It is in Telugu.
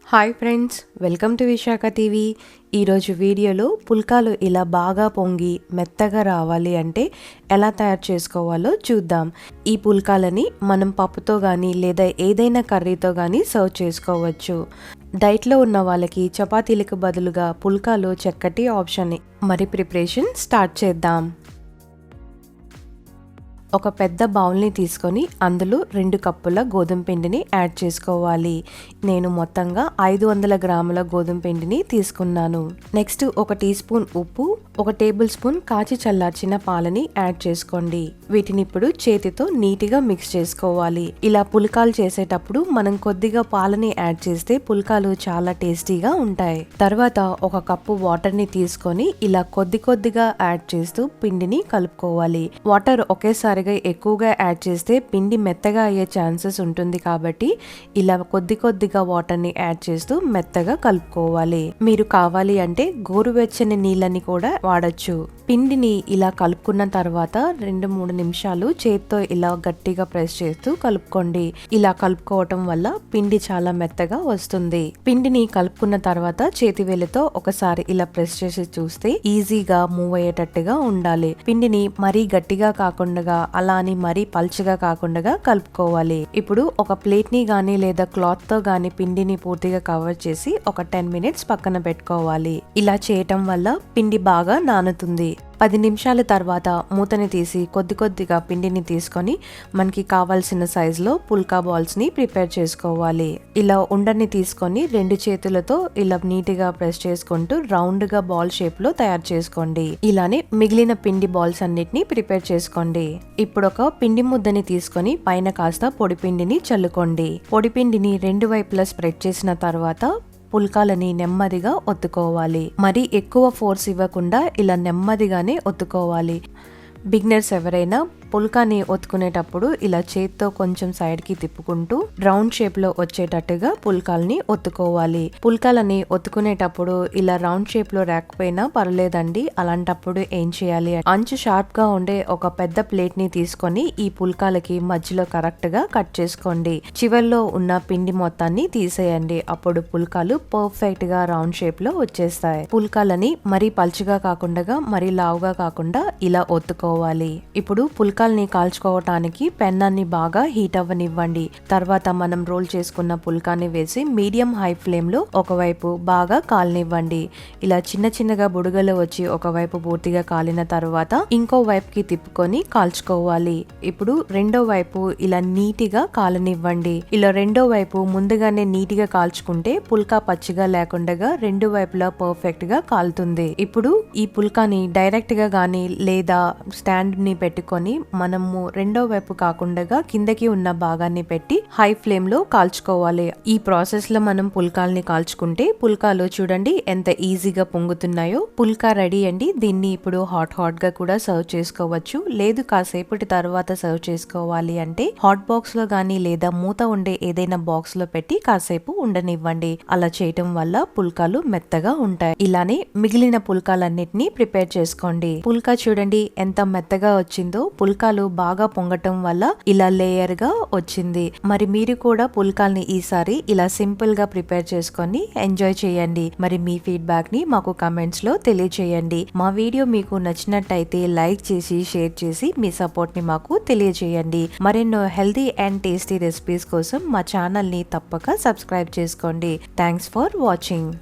Hi friends, welcome to Visakha TV. ఈరోజు వీడియోలో పుల్కాలు ఇలా బాగా పొంగి మెత్తగా రావాలి అంటే ఎలా తయారు చేసుకోవాలో చూద్దాం. ఈ పుల్కాలని మనం పప్పుతో కానీ లేదా ఏదైనా కర్రీతో కానీ సర్వ్ చేసుకోవచ్చు. డైట్లో ఉన్న వాళ్ళకి చపాతీలకు బదులుగా పుల్కాలు చక్కటి ఆప్షన్. మరి ప్రిపరేషన్ స్టార్ట్ చేద్దాం. ఒక పెద్ద బౌల్ని తీసుకొని అందులో 2 కప్పుల గోధుమ పిండిని యాడ్ చేసుకోవాలి. నేను మొత్తంగా 500 గ్రాముల గోధుమ పిండిని తీసుకున్నాను. నెక్స్ట్ 1 టీ స్పూన్ ఉప్పు, 1 టేబుల్ స్పూన్ కాచి చల్లార్చిన పాలని యాడ్ చేసుకోండి. వీటిని ఇప్పుడు చేతితో నీట్గా మిక్స్ చేసుకోవాలి. ఇలా పుల్కాలు చేసేటప్పుడు మనం కొద్దిగా పాలని యాడ్ చేస్తే పుల్కాలు చాలా టేస్టీగా ఉంటాయి. తర్వాత 1 కప్పు వాటర్ని తీసుకొని ఇలా కొద్దిగా యాడ్ చేస్తూ పిండిని కలుపుకోవాలి. వాటర్ ఒకేసారి ఎక్కువగా యాడ్ చేస్తే పిండి మెత్తగా అయ్యే ఛాన్సెస్ ఉంటుంది కాబట్టి ఇలా కొద్దిగా వాటర్ని యాడ్ చేస్తూ మెత్తగా కలుపుకోవాలి. మీరు కావాలి అంటే గోరువెచ్చని నీళ్ళని కూడా వాడచ్చు. పిండిని ఇలా కలుపుకున్న తర్వాత 2-3 నిమిషాలు చేత్తో ఇలా గట్టిగా ప్రెస్ చేస్తూ కలుపుకోండి. ఇలా కలుపుకోవటం వల్ల పిండి చాలా మెత్తగా వస్తుంది. పిండిని కలుపుకున్న తర్వాత చేతి వేలితో ఒకసారి ఇలా ప్రెస్ చేసి చూస్తే ఈజీగా మూవ్ అయ్యేటట్టుగా ఉండాలి. పిండిని మరీ గట్టిగా కాకుండా అలా అని మరీ పల్చగా కాకుండా కలుపుకోవాలి. ఇప్పుడు ఒక ప్లేట్ ని గానీ లేదా క్లాత్ తో గానీ పిండిని పూర్తిగా కవర్ చేసి ఒక 10 మినిట్స్ పక్కన పెట్టుకోవాలి. ఇలా చేయటం వల్ల పిండి బాగా నానుతుంది. 10 నిమిషాల తర్వాత మూతని తీసి కొద్దిగా పిండిని తీసుకొని మనకి కావాల్సిన సైజులో పుల్కా బాల్స్ ని ప్రిపేర్ చేసుకోవాలి. ఇలా ఉండని తీసుకొని 2 చేతులతో ఇలా నీట్గా ప్రెస్ చేసుకుంటూ రౌండ్ గా బాల్ షేప్ లో తయారు చేసుకోండి. ఇలానే మిగిలిన పిండి బాల్స్ అన్నిటిని ప్రిపేర్ చేసుకోండి. ఇప్పుడు ఒక పిండి ముద్దని తీసుకొని పైన కాస్త పొడి పిండిని చల్లుకోండి. పొడి పిండిని 2 వైపులా స్ప్రెడ్ చేసిన తర్వాత పుల్కాలని నెమ్మదిగా ఒత్తుకోవాలి. మరి ఎక్కువ ఫోర్స్ ఇవ్వకుండా ఇలా నెమ్మదిగానే ఒత్తుకోవాలి. బిగినర్స్ ఎవరైనా పుల్కాని ఒత్తుకునేటప్పుడు ఇలా చేత్తో కొంచెం సైడ్ కి తిప్పుకుంటూ రౌండ్ షేప్ లో వచ్చేటట్టుగా పుల్కాలని ఒత్తుకోవాలి. పుల్కాలని ఒత్తుకునేటప్పుడు ఇలా రౌండ్ షేప్ లో రాకపోయినా పర్లేదండి. అలాంటప్పుడు ఏం చేయాలి, అంచు షార్ప్ గా ఉండే ఒక పెద్ద ప్లేట్ ని తీసుకొని ఈ పుల్కాలకి మధ్యలో కరెక్ట్ గా కట్ చేసుకోండి. చివర్లో ఉన్న పిండి మొత్తాన్ని తీసేయండి. అప్పుడు పుల్కాలు పర్ఫెక్ట్ గా రౌండ్ షేప్ లో వచ్చేస్తాయి. పుల్కాలని మరీ పల్చగా కాకుండా మరీ లావుగా కాకుండా ఇలా ఒత్తుకోవాలి. ఇప్పుడు పుల్కాల్ని కాల్చుకోవటానికి పెన్నాన్ని బాగా హీట్ అవ్వనివ్వండి. తర్వాత మనం రోల్ చేసుకున్న పుల్కాని వేసి మీడియం హై ఫ్లేమ్ లో ఒకవైపు బాగా కాలనివ్వండి. ఇలా చిన్నగా బుడగలు వచ్చి ఒకవైపు పూర్తిగా కాలిన తర్వాత ఇంకో వైపుకి తిప్పుకొని కాల్చుకోవాలి. ఇప్పుడు రెండో వైపు ఇలా నీటిగా కాలనివ్వండి. ఇలా రెండో వైపు ముందుగానే నీటిగా కాల్చుకుంటే పుల్కా పచ్చిగా లేకుండా 2 వైపులా పర్ఫెక్ట్ గా కాలుతుంది. ఇప్పుడు ఈ పుల్కాని డైరెక్ట్ గా గానీ లేదా స్టాండ్ ని పెట్టుకొని మనము రెండో వైపు కాకుండా కిందకి ఉన్న భాగాన్ని పెట్టి హై ఫ్లేమ్ లో కాల్చుకోవాలి. ఈ ప్రాసెస్ లో మనం పుల్కాల్ని కాల్చుకుంటే పుల్కాలు చూడండి ఎంత ఈజీగా పొంగుతున్నాయో. పుల్కా రెడీ అండి. దీన్ని ఇప్పుడు హాట్ గా కూడా సర్వ్ చేసుకోవచ్చు. లేదు కాసేపటి తర్వాత సర్వ్ చేసుకోవాలి అంటే హాట్ బాక్స్ లో గానీ లేదా మూత ఉండే ఏదైనా బాక్స్ లో పెట్టి కాసేపు ఉండనివ్వండి. అలా చేయటం వల్ల పుల్కాలు మెత్తగా ఉంటాయి. ఇలానే మిగిలిన పుల్కాలన్నిటిని ప్రిపేర్ చేసుకోండి. పుల్కా చూడండి ఎంత మెత్తగా వచ్చిందో. పుల్కాలు బాగా పొంగటం వల్ల ఇలా లేయర్ గా వచ్చింది. మరి మీరు కూడా పుల్కాల్ని ఈసారి ఇలా సింపుల్ గా ప్రిపేర్ చేసుకొని ఎంజాయ్ చేయండి. మరి మీ ఫీడ్బ్యాక్ ని మాకు కమెంట్స్ లో తెలియజేయండి. మా వీడియో మీకు నచ్చినట్టయితే లైక్ చేసి షేర్ చేసి మీ సపోర్ట్ ని మాకు తెలియజేయండి. మరెన్నో హెల్తీ అండ్ టేస్టీ రెసిపీస్ కోసం మా ఛానల్ ని తప్పక సబ్స్క్రైబ్ చేసుకోండి. Thanks for watching.